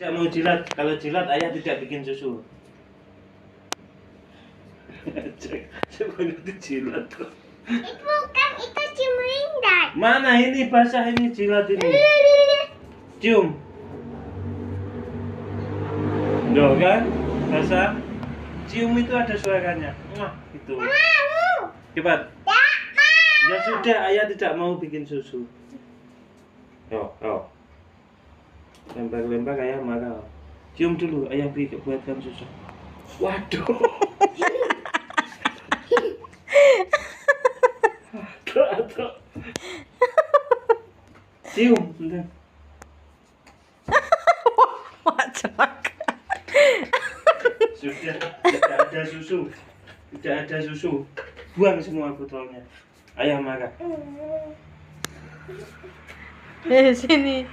Tidak mau jilat. Kalau jilat ayah tidak bikin susu. Coba itu jilat kok. Itu bukan, itu ciuman. Mana ini basah ini jilat ini. Cium. Loh kan? Basah. Cium itu ada suaranya. Wah, itu. Mau. Cepat. Tak mau. Ya sudah, ayah tidak mau bikin susu. Yo. Lempar-lempar ayah marah. Cium dulu, ayah buatkan susu. Waduh. Aduh. Cium, bentar. Wajak. Sudah, tidak ada susu. Tidak ada susu. Buang semua botolnya. Ayah marah. Sini.